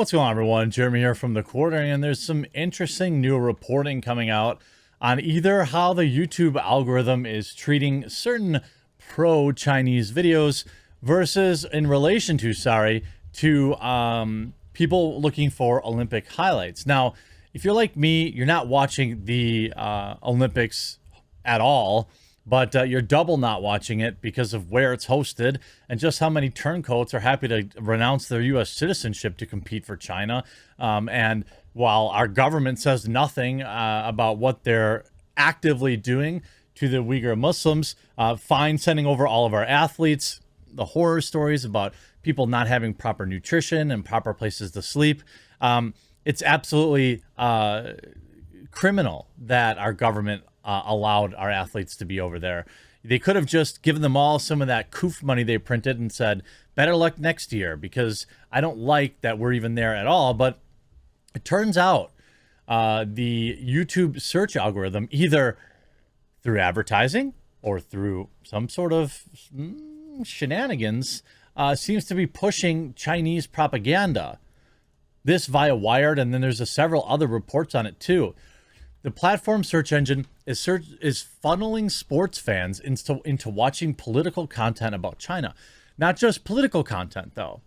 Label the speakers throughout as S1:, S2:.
S1: What's going on, everyone? Jeremy here from The Quarter, and there's some interesting new reporting coming out on either how the YouTube algorithm is treating certain pro-Chinese videos versus in relation to, people looking for Olympic highlights. Now, if you're like me, you're not watching the Olympics at all, but you're double not watching it because of where it's hosted and just how many turncoats are happy to renounce their U.S. citizenship to compete for China. And while our government says nothing about what they're actively doing to the Uyghur Muslims, fine sending over all of our athletes, the horror stories about people not having proper nutrition and proper places to sleep. It's absolutely criminal that our government allowed our athletes to be over there. They could have just given them all some of that coof money they printed and said, better luck next year, because I don't like that we're even there at all. But it turns out the YouTube search algorithm, either through advertising or through some sort of shenanigans, seems to be pushing Chinese propaganda. This via Wired, and then there's several other reports on it too. The platform search engine is funneling sports fans into watching political content about China. Not just political content, though.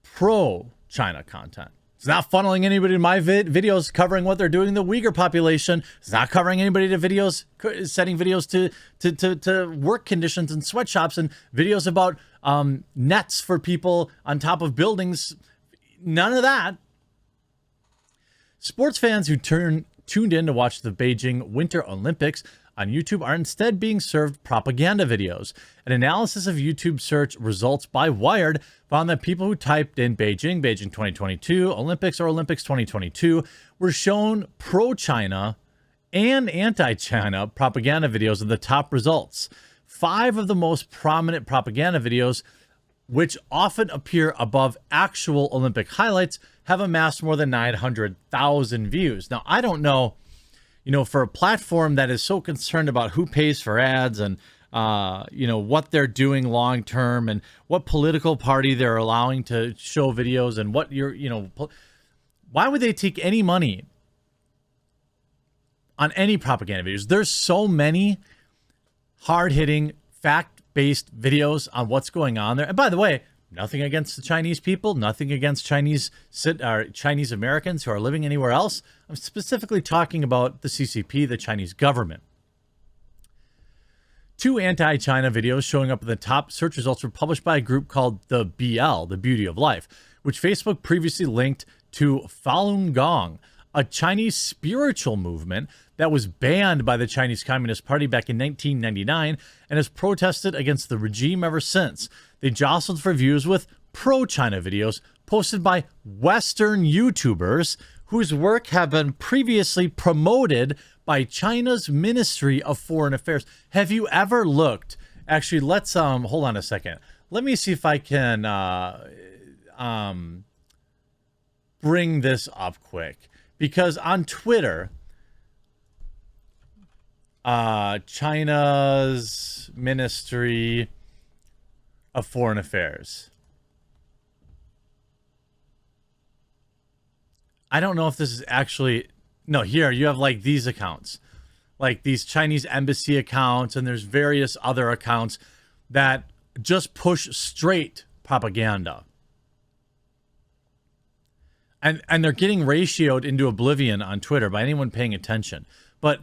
S1: Pro-China content. It's not funneling anybody to my videos covering what they're doing to the Uyghur population. It's not covering anybody to videos, sending videos to work conditions in sweatshops and videos about nets for people on top of buildings. None of that. Sports fans who tuned in to watch the Beijing Winter Olympics on YouTube are instead being served propaganda videos. An analysis of YouTube search results by Wired found that people who typed in Beijing 2022, Olympics, or Olympics 2022 were shown pro-China and anti-China propaganda videos in the top results. 5 of the most prominent propaganda videos, which often appear above actual Olympic highlights, have amassed more than 900,000 views. Now, I don't know, for a platform that is so concerned about who pays for ads and, what they're doing long term and what political party they're allowing to show videos and what why would they take any money on any propaganda videos? There's so many hard-hitting, fact-based videos on what's going on there. And by the way, nothing against the Chinese people, nothing against Chinese Americans who are living anywhere else. I'm specifically talking about the CCP, the Chinese government. 2 anti-China videos showing up in the top search results were published by a group called the BL, the Beauty of Life, which Facebook previously linked to Falun Gong, a Chinese spiritual movement that was banned by the Chinese Communist Party back in 1999 and has protested against the regime ever since. They jostled for views with pro-China videos posted by Western YouTubers whose work have been previously promoted by China's Ministry of Foreign Affairs. Have you ever looked? Actually, let's hold on a second. Let me see if I can bring this up quick, because on Twitter, China's Ministry of Foreign Affairs. I don't know if this is actually... No, here you have like these accounts, like these Chinese embassy accounts, and there's various other accounts that just push straight propaganda. And they're getting ratioed into oblivion on Twitter by anyone paying attention. But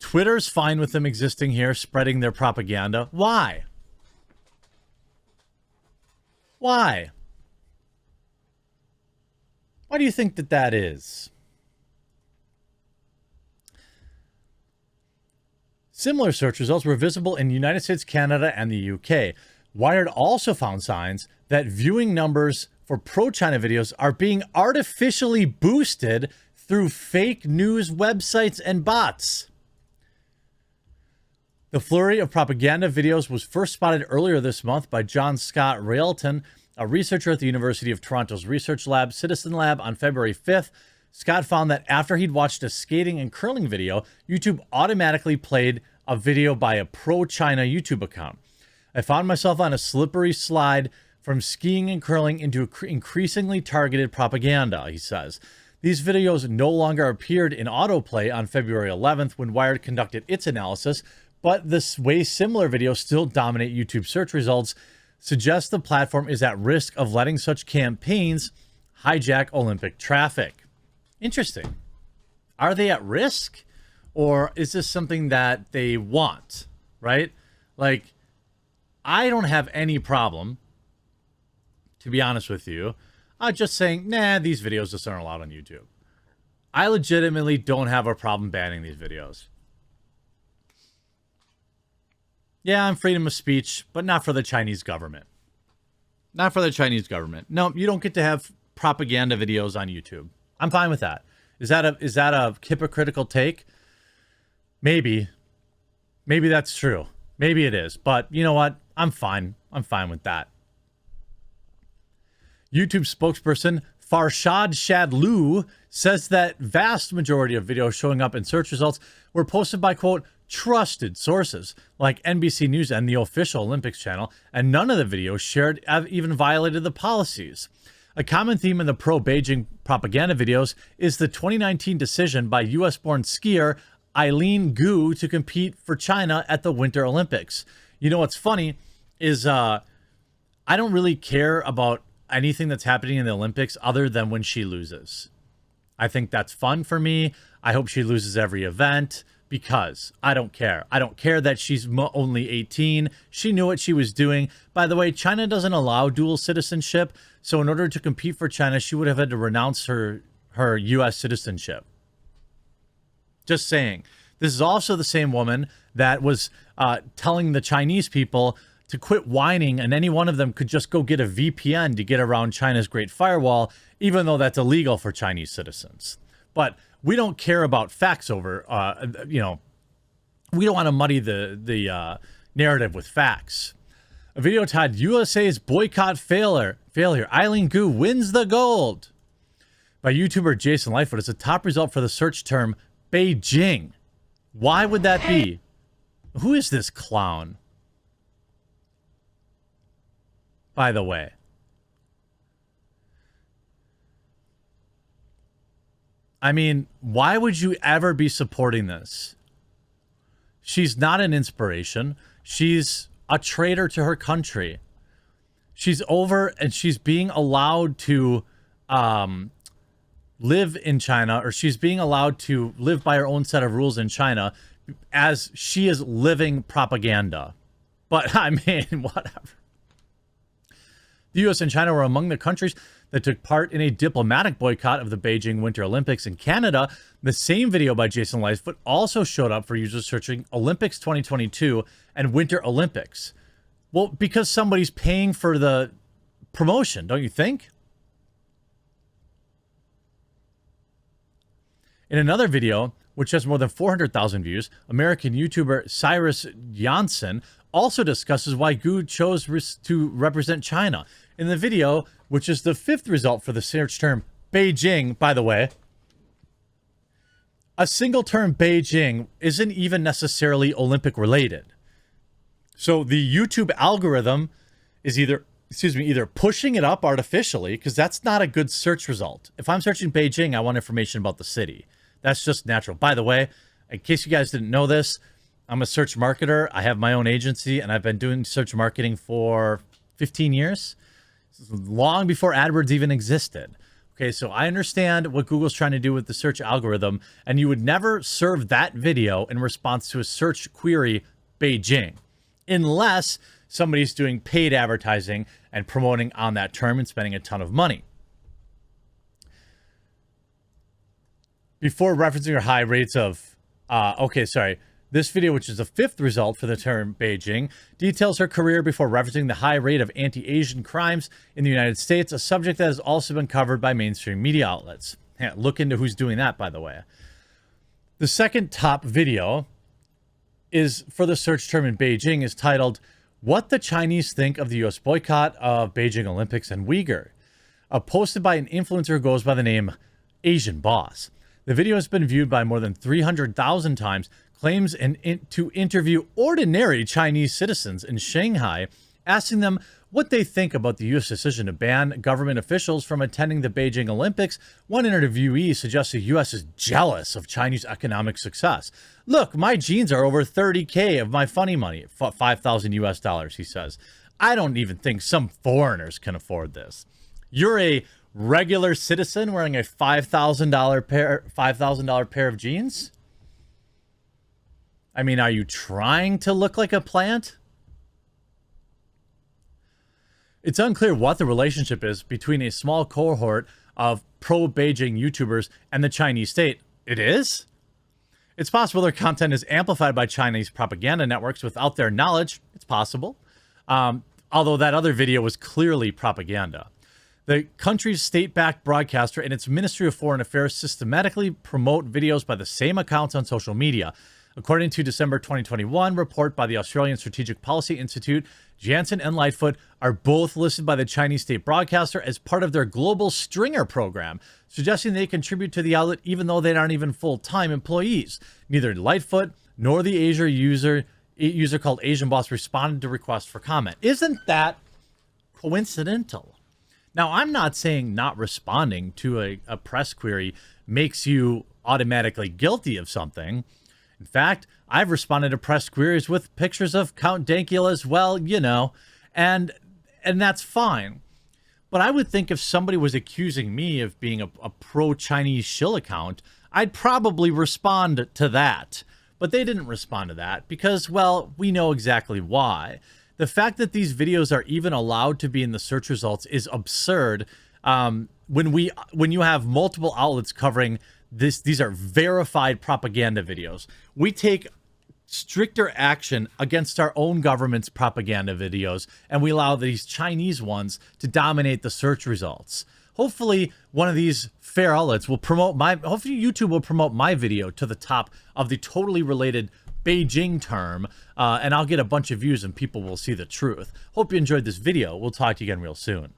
S1: Twitter's fine with them existing here, spreading their propaganda. Why? Why? Why do you think that is? Similar search results were visible in the United States, Canada, and the UK. Wired also found signs that viewing numbers for pro-China videos are being artificially boosted through fake news websites and bots. The flurry of propaganda videos was first spotted earlier this month by John Scott Railton, a researcher at the University of Toronto's research lab, Citizen Lab, on February 5th. Scott found that after he'd watched a skating and curling video, YouTube automatically played a video by a pro-China YouTube account. I found myself on a slippery slide from skiing and curling into increasingly targeted propaganda, he says. These videos no longer appeared in autoplay on February 11th when Wired conducted its analysis, but this way similar videos still dominate YouTube search results, suggests the platform is at risk of letting such campaigns hijack Olympic traffic. Interesting. Are they at risk? Or is this something that they want, right? Like, I don't have any problem, to be honest with you, just saying, nah, these videos just aren't allowed on YouTube. I legitimately don't have a problem banning these videos. Yeah, I'm freedom of speech, but not for the Chinese government. Not for the Chinese government. No, you don't get to have propaganda videos on YouTube. I'm fine with that. Is that a hypocritical take? Maybe. Maybe that's true. Maybe it is. But you know what? I'm fine. I'm fine with that. YouTube spokesperson Farshad Shadlu says that vast majority of videos showing up in search results were posted by, quote, trusted sources like NBC News and the official Olympics channel, and none of the videos shared have even violated the policies. A common theme in the pro-Beijing propaganda videos is the 2019 decision by US-born skier Eileen Gu to compete for China at the Winter Olympics. You know what's funny is I don't really care about anything that's happening in the Olympics other than when she loses. I think that's fun for me. I hope she loses every event because I don't care. I don't care that she's only 18. She knew what she was doing. By the way, China doesn't allow dual citizenship. So in order to compete for China, she would have had to renounce her U.S. citizenship. Just saying. This is also the same woman that was telling the Chinese people to quit whining, and any one of them could just go get a VPN to get around China's Great Firewall, even though that's illegal for Chinese citizens. But we don't care about facts over, we don't want to muddy the narrative with facts. A video titled USA's Boycott Failure. Eileen Gu wins the gold by YouTuber Jason Lightfoot is a top result for the search term Beijing. Why would that be? Who is this clown? By the way. I mean, why would you ever be supporting this? She's not an inspiration. She's a traitor to her country. She's over and she's being allowed to live in China, or she's being allowed to live by her own set of rules in China as she is living propaganda. But I mean, whatever. The U.S. and China were among the countries that took part in a diplomatic boycott of the Beijing Winter Olympics. In Canada, the same video by Jason Lightfoot also showed up for users searching Olympics 2022 and Winter Olympics. Well, because somebody's paying for the promotion, don't you think? In another video, which has more than 400,000 views, American YouTuber Cyrus Janssen also discusses why Gu chose to represent China. In the video, which is the fifth result for the search term Beijing, by the way, a single term Beijing isn't even necessarily Olympic related. So the YouTube algorithm is either pushing it up artificially, because that's not a good search result. If I'm searching Beijing, I want information about the city. That's just natural. By the way, in case you guys didn't know this, I'm a search marketer. I have my own agency, and I've been doing search marketing for 15 years, long before AdWords even existed. Okay, so I understand what Google's trying to do with the search algorithm, and you would never serve that video in response to a search query Beijing, unless somebody's doing paid advertising and promoting on that term and spending a ton of money. Before referencing her high rates of, this video, which is the fifth result for the term Beijing, details her career before referencing the high rate of anti-Asian crimes in the United States, a subject that has also been covered by mainstream media outlets. Yeah, look into who's doing that, by the way. The second top video is for the search term in Beijing is titled, What the Chinese Think of the U.S. Boycott of Beijing Olympics and Uyghur, posted by an influencer who goes by the name Asian Boss. The video has been viewed by more than 300,000 times, claims to interview ordinary Chinese citizens in Shanghai asking them what they think about the U.S. decision to ban government officials from attending the Beijing Olympics. One interviewee suggests the U.S. is jealous of Chinese economic success. Look, my jeans are over $30K of my funny money, 5,000 US dollars, he says. I don't even think some foreigners can afford this. You're a regular citizen wearing a $5,000 pair of jeans? I mean, are you trying to look like a plant? It's unclear what the relationship is between a small cohort of pro-Beijing YouTubers and the Chinese state. It is? It's possible their content is amplified by Chinese propaganda networks without their knowledge. It's possible. Although that other video was clearly propaganda. The country's state-backed broadcaster and its Ministry of Foreign Affairs systematically promote videos by the same accounts on social media. According to December 2021 report by the Australian Strategic Policy Institute, Jansen and Lightfoot are both listed by the Chinese state broadcaster as part of their global stringer program, suggesting they contribute to the outlet even though they aren't even full-time employees. Neither Lightfoot nor the user called Asian Boss responded to requests for comment. Isn't that coincidental? Now, I'm not saying not responding to a press query makes you automatically guilty of something. In fact, I've responded to press queries with pictures of Count Dankula as well, you know, and that's fine. But I would think if somebody was accusing me of being a pro-Chinese shill account, I'd probably respond to that. But they didn't respond to that because, well, we know exactly why. The fact that these videos are even allowed to be in the search results is absurd. When you have multiple outlets covering this, these are verified propaganda videos. We take stricter action against our own government's propaganda videos, and we allow these Chinese ones to dominate the search results. Hopefully, one of these fair outlets will hopefully YouTube will promote my video to the top of the totally related Beijing term, and I'll get a bunch of views and people will see the truth. Hope you enjoyed this video. We'll talk to you again real soon.